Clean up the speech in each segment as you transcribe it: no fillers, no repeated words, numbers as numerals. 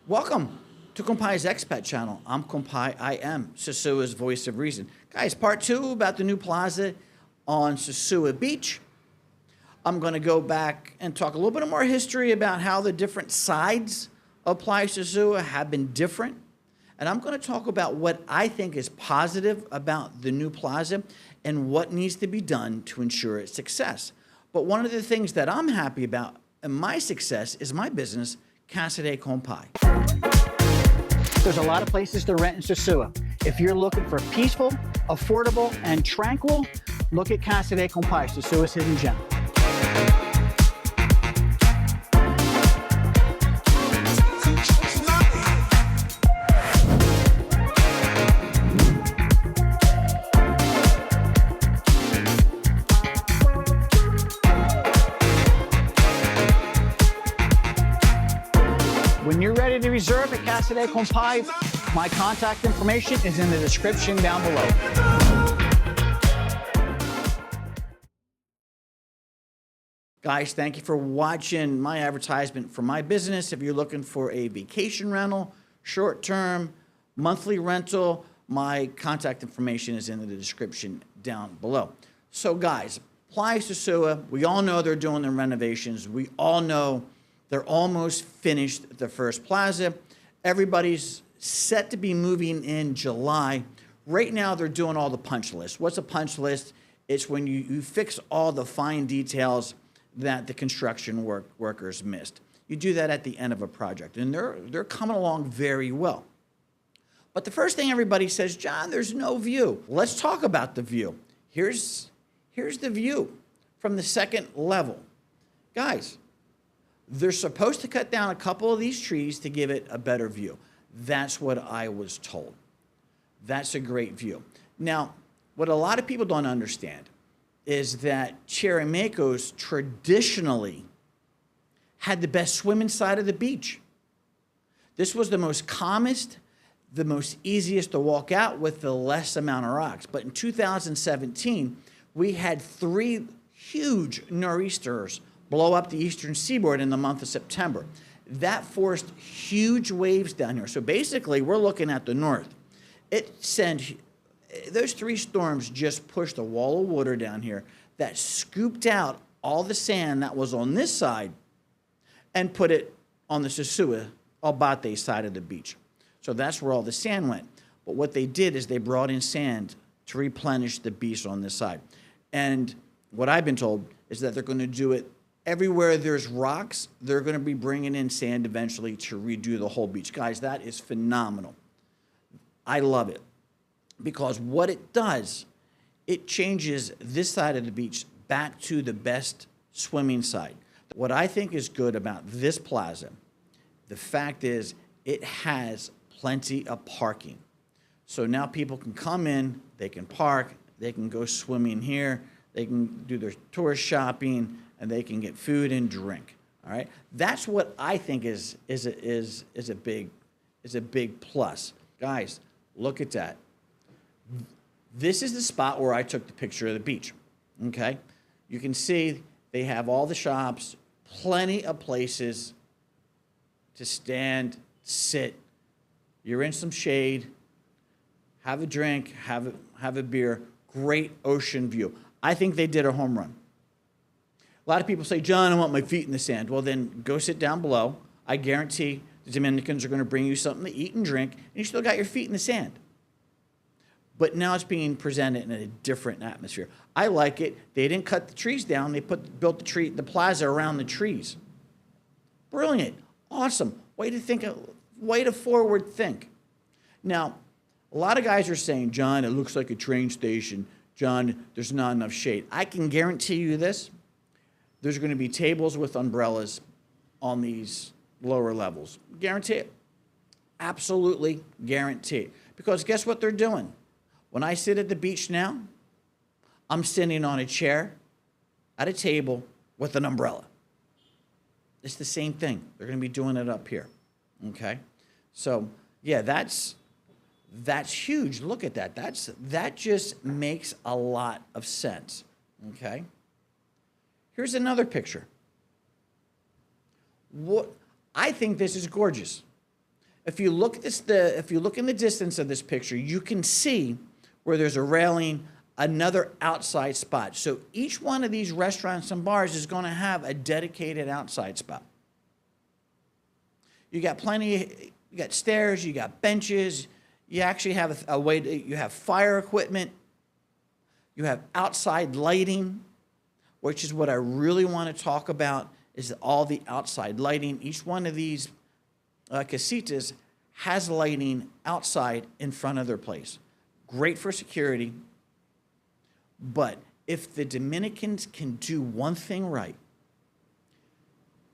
Welcome to Compai's Expat channel. I'm Compai. I am Sosua's voice of reason. Guys, part two about the new plaza on Sosua Beach. I'm going to go back and talk a little bit more history about how the different sides of Plaza Sosua have been different. And I'm going to talk about what I think is positive about the new plaza and what needs to be done to ensure its success. But one of the things that I'm happy about and my success is my business, Casa de Compai. There's a lot of places to rent in Sosua. If you're looking for peaceful, affordable, and tranquil, look at Casa de Compai, Sosua's hidden gem. When you're ready to reserve at Casa de Compai, my contact information is in the description down below. Guys, thank you for watching my advertisement for my business. If you're looking for a vacation rental, short-term, monthly rental, my contact information is in the description down below. So guys, Plaza Sosua, we all know they're doing the renovations. We all know they're almost finished the first plaza. Everybody's set to be moving in July. Right now, they're doing all the punch lists. What's a punch list? It's when you fix all the fine details that the construction workers missed. You do that at the end of a project, and they're coming along very well. But the first thing everybody says, John, there's no view. Let's talk about the view. Here's the view from the second level. Guys, they're supposed to cut down a couple of these trees to give it a better view. That's what I was told. That's a great view. Now, what a lot of people don't understand is that Chirimecos traditionally had the best swimming side of the beach. This was the most calmest, the most easiest to walk out with the less amount of rocks. But in 2017, we had 3 huge nor'easters blow up the eastern seaboard in the month of September. That forced huge waves down here. So basically, we're looking at the north. Those 3 storms just pushed a wall of water down here that scooped out all the sand that was on this side and put it on the Sosua Albate side of the beach. So that's where all the sand went. But what they did is they brought in sand to replenish the beach on this side. And what I've been told is that they're going to do it everywhere there's rocks. They're going to be bringing in sand eventually to redo the whole beach. Guys, that is phenomenal. I love it. Because what it does, it changes this side of the beach back to the best swimming side. What I think is good about this plaza, the fact is it has plenty of parking. So now people can come in, they can park, they can go swimming here, they can do their tourist shopping, and they can get food and drink. All right, that's what I think is a big plus. Guys, look at that. This is the spot where I took the picture of the beach, okay? You can see they have all the shops, plenty of places to stand, sit. You're in some shade, have a drink, have a beer, great ocean view. I think they did a home run. A lot of people say, John, I want my feet in the sand. Well, then go sit down below. I guarantee the Dominicans are going to bring you something to eat and drink, and you still got your feet in the sand. But now it's being presented in a different atmosphere. I like it. They didn't cut the trees down. They built the plaza around the trees. Brilliant. Awesome. Way to forward think. Now, a lot of guys are saying, John, it looks like a train station. John, there's not enough shade. I can guarantee you this. There's going to be tables with umbrellas on these lower levels. Guarantee it. Absolutely guarantee it. Because guess what they're doing? When I sit at the beach now, I'm sitting on a chair at a table with an umbrella. It's the same thing. They're going to be doing it up here. Okay? So, yeah, that's huge. Look at that. That just makes a lot of sense. Okay? Here's another picture. I think this is gorgeous. If you look at this, if you look in the distance of this picture, you can see where there's a railing, another outside spot. So each one of these restaurants and bars is going to have a dedicated outside spot. You got plenty, you got stairs, you got benches, you actually have a way to, you have fire equipment, you have outside lighting, which is what I really want to talk about, is all the outside lighting. Each one of these casitas has lighting outside in front of their place. Great for security, but if the Dominicans can do one thing right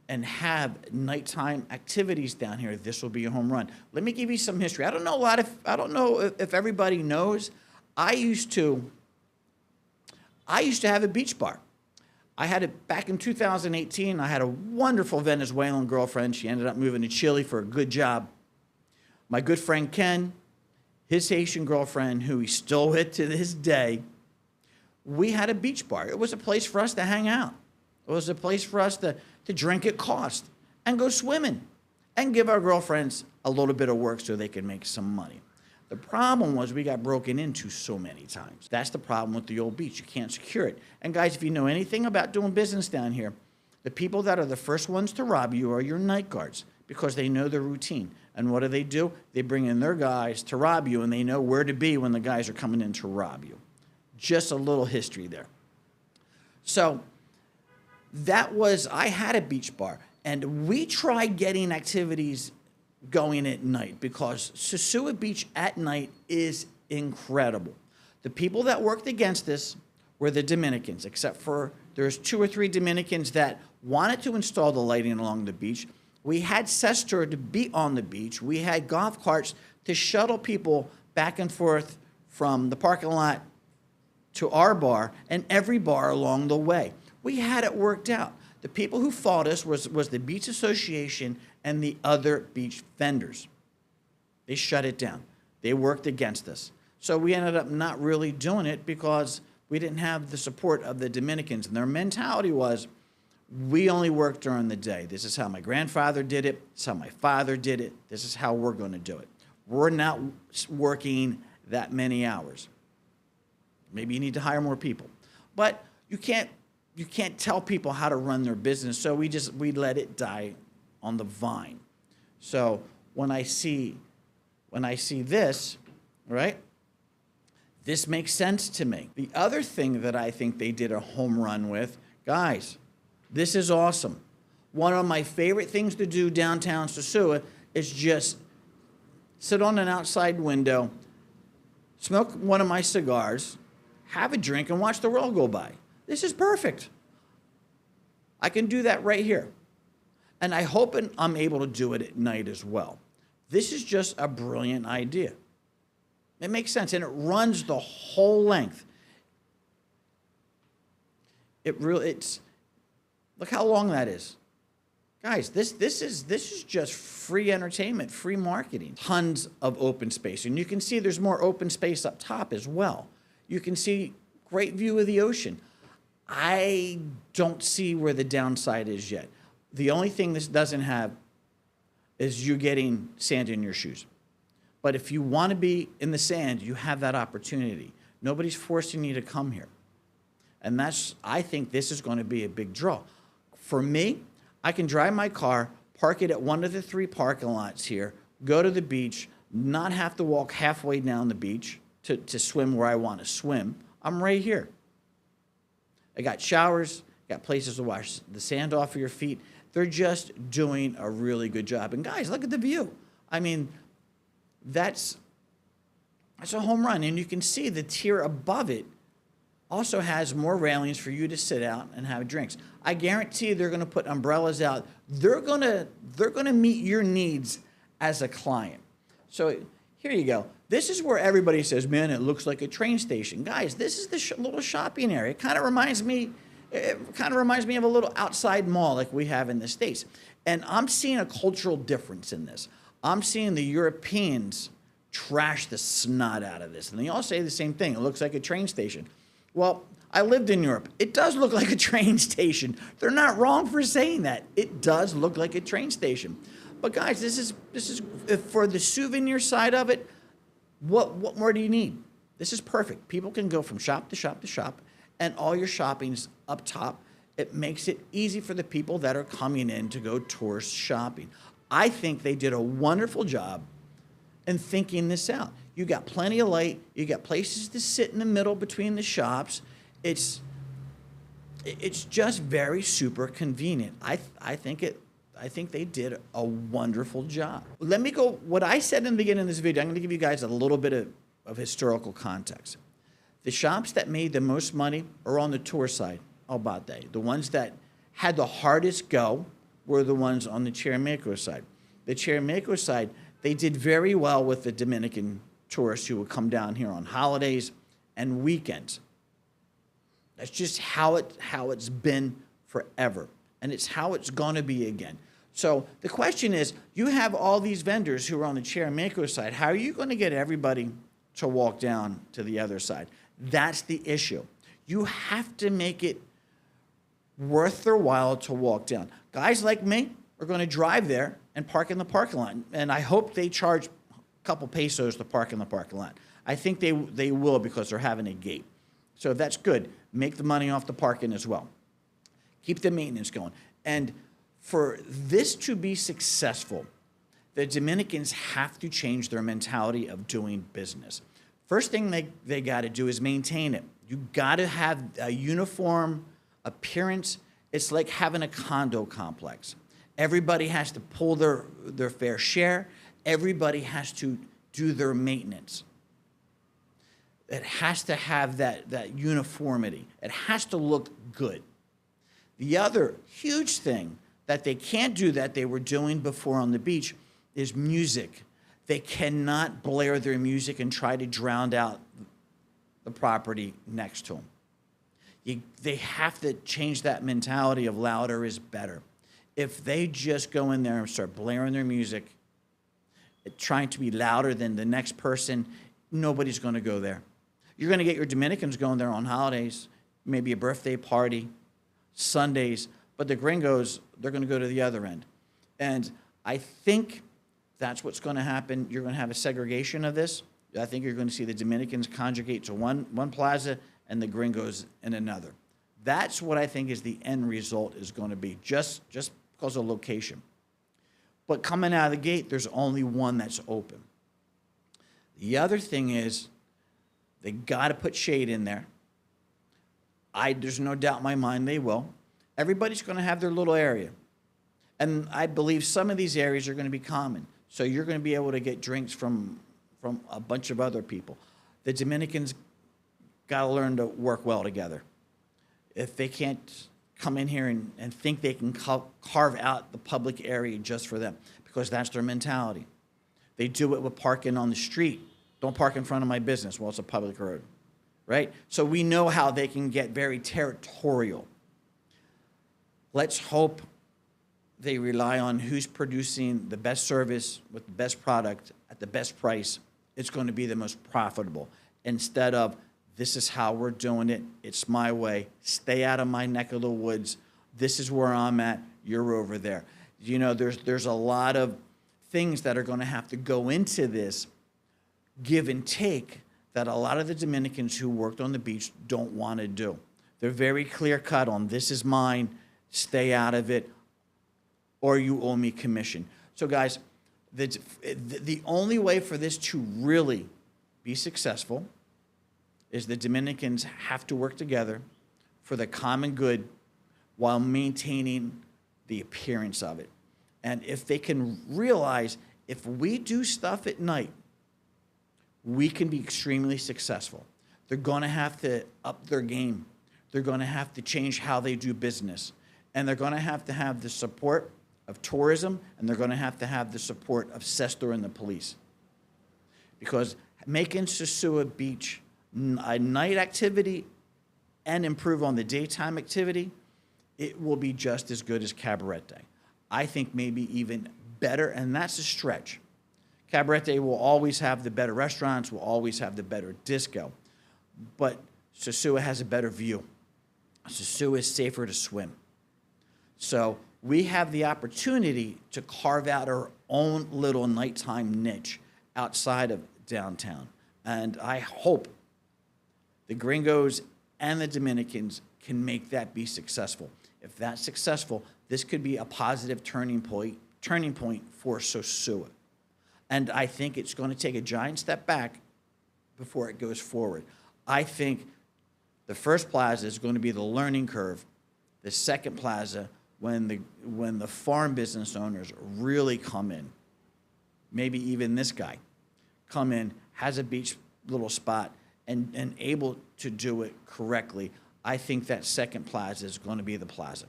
and have nighttime activities down here, this will be a home run. Let me give you some history. I don't know if everybody knows. I used to have a beach bar. I had it back in 2018. I had a wonderful Venezuelan girlfriend. She ended up moving to Chile for a good job. My good friend Ken, his Haitian girlfriend, who he's still with to this day, we had a beach bar. It was a place for us to hang out. It was a place for us to drink at cost and go swimming and give our girlfriends a little bit of work so they could make some money. The problem was we got broken into so many times. That's the problem with the old beach. You can't secure it. And guys, if you know anything about doing business down here, the people that are the first ones to rob you are your night guards, because they know their routine. And what do? They bring in their guys to rob you, and they know where to be when the guys are coming in to rob you. Just a little history there. So I had a beach bar, and we tried getting activities going at night, because Sosua Beach at night is incredible. The people that worked against this were the Dominicans, except for there's 2 or 3 Dominicans that wanted to install the lighting along the beach. We had Sestor to be on the beach. We had golf carts to shuttle people back and forth from the parking lot to our bar and every bar along the way. We had it worked out. The people who fought us was the Beach Association and the other beach vendors. They shut it down. They worked against us. So we ended up not really doing it because we didn't have the support of the Dominicans. And their mentality was, we only work during the day. This is how my grandfather did it. This is how my father did it. This is how we're going to do it. We're not working that many hours. Maybe you need to hire more people. But you can't tell people how to run their business, so we let it die on the vine. So when I see this, right, this makes sense to me. The other thing that I think they did a home run with, guys, this is awesome. One of my favorite things to do downtown Sosua is just sit on an outside window, smoke one of my cigars, have a drink, and watch the world go by. This is perfect. I can do that right here. And I hope I'm able to do it at night as well. This is just a brilliant idea. It makes sense, and it runs the whole length. Look how long that is. Guys, this is just free entertainment, free marketing. Tons of open space. And you can see there's more open space up top as well. You can see great view of the ocean. I don't see where the downside is yet. The only thing this doesn't have is you getting sand in your shoes. But if you want to be in the sand, you have that opportunity. Nobody's forcing you to come here. And I think this is going to be a big draw. For me, I can drive my car, park it at one of the 3 parking lots here, go to the beach, not have to walk halfway down the beach to swim where I want to swim. I'm right here. I got showers, got places to wash the sand off of your feet. They're just doing a really good job. And guys, look at the view. I mean, that's a home run. And you can see the tier above it also has more railings for you to sit out and have drinks. I guarantee they're going to put umbrellas out. They're going to meet your needs as a client. So here you go. This is where everybody says, man, it looks like a train station. Guys, this is the little shopping area. It kind of reminds me of a little outside mall like we have in the States. And I'm seeing a cultural difference in this. I'm seeing the Europeans trash the snot out of this. And they all say the same thing. It looks like a train station. Well, I lived in Europe. It does look like a train station. They're not wrong for saying that. It does look like a train station. But guys, this is for the souvenir side of it. What more do you need? This is perfect. People can go from shop to shop to shop, and all your shopping's up top. It makes it easy for the people that are coming in to go tourist shopping. I think they did a wonderful job in thinking this out. You got plenty of light. You got places to sit in the middle between the shops. It's just very super convenient. I think they did a wonderful job. Let me go, what I said in the beginning of this video, I'm going to give you guys a little bit of historical context. The shops that made the most money are on the tour side, Albate. The ones that had the hardest go were the ones on the Chirimeco side. The Chirimeco side, they did very well with the Dominican tourists who would come down here on holidays and weekends. That's just how it's been forever, and it's how it's going to be again. So the question is, you have all these vendors who are on the Chirimeco side. How are you going to get everybody to walk down to the other side? That's the issue. You have to make it worth their while to walk down. Guys like me are going to drive there and park in the parking lot, and I hope they charge a couple pesos to park in the parking lot. I think they will, because they're having a gate. So that's good. Make the money off the parking as well. Keep the maintenance going. And for this to be successful, the Dominicans have to change their mentality of doing business. First thing they got to do is maintain it. You got to have a uniform appearance. It's like having a condo complex. Everybody has to pull their fair share. Everybody has to do their maintenance. It has to have that uniformity. It has to look good. The other huge thing that they can't do that they were doing before on the beach is music. They cannot blare their music and try to drown out the property next to them. They have to change that mentality of louder is better. If they just go in there and start blaring their music, trying to be louder than the next person, nobody's going to go there. You're going to get your Dominicans going there on holidays, maybe a birthday party, Sundays, but the gringos, they're going to go to the other end. And I think that's what's going to happen. You're going to have a segregation of this. I think you're going to see the Dominicans conjugate to one plaza and the gringos in another. That's what I think is the end result is going to be, just because of location. But coming out of the gate, there's only one that's open. The other thing is, they got to put shade in there. There's no doubt in my mind they will. Everybody's going to have their little area. And I believe some of these areas are going to be common. So you're going to be able to get drinks from a bunch of other people. The Dominicans got to learn to work well together. If they can't come in here and think they can carve out the public area just for them, because that's their mentality. They do it with parking on the street. Don't park in front of my business. Well, it's a public road, right? So we know how they can get very territorial. Let's hope they rely on who's producing the best service with the best product at the best price. It's going to be the most profitable, instead of, this is how we're doing it. It's my way. Stay out of my neck of the woods. This is where I'm at. You're over there. You know, there's a lot of things that are going to have to go into this give and take that a lot of the Dominicans who worked on the beach don't want to do. They're very clear-cut on, this is mine, stay out of it, or you owe me commission. So guys, the only way for this to really be successful is the Dominicans have to work together for the common good while maintaining the appearance of it. And if they can realize, if we do stuff at night, we can be extremely successful. They're going to have to up their game. They're going to have to change how they do business. And they're going to have the support of tourism, and they're going to have the support of Sestor and the police. Because making Sosua Beach a night activity and improve on the daytime activity, it will be just as good as Cabaret Day. I think maybe even better, and that's a stretch. Cabaret Day will always have the better restaurants, will always have the better disco, but Sosua has a better view. Sosua is safer to swim. So we have the opportunity to carve out our own little nighttime niche outside of downtown. And I hope the gringos and the Dominicans can make that be successful. If that's successful, this could be a positive turning point for Sosua. And I think it's going to take a giant step back before it goes forward. I think the first plaza is going to be the learning curve. The second plaza, when the farm business owners really come in, maybe even this guy, come in, has a beach little spot, and able to do it correctly, I think that second plaza is going to be the plaza.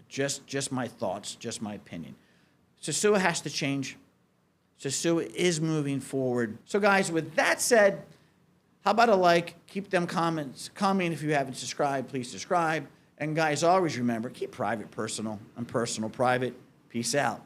Just my thoughts, just my opinion. Sosua has to change. Sosua is moving forward. So guys, with that said, how about a like? Keep them comments coming. If you haven't subscribed, please subscribe. And guys, always remember, keep private personal and personal private. Peace out.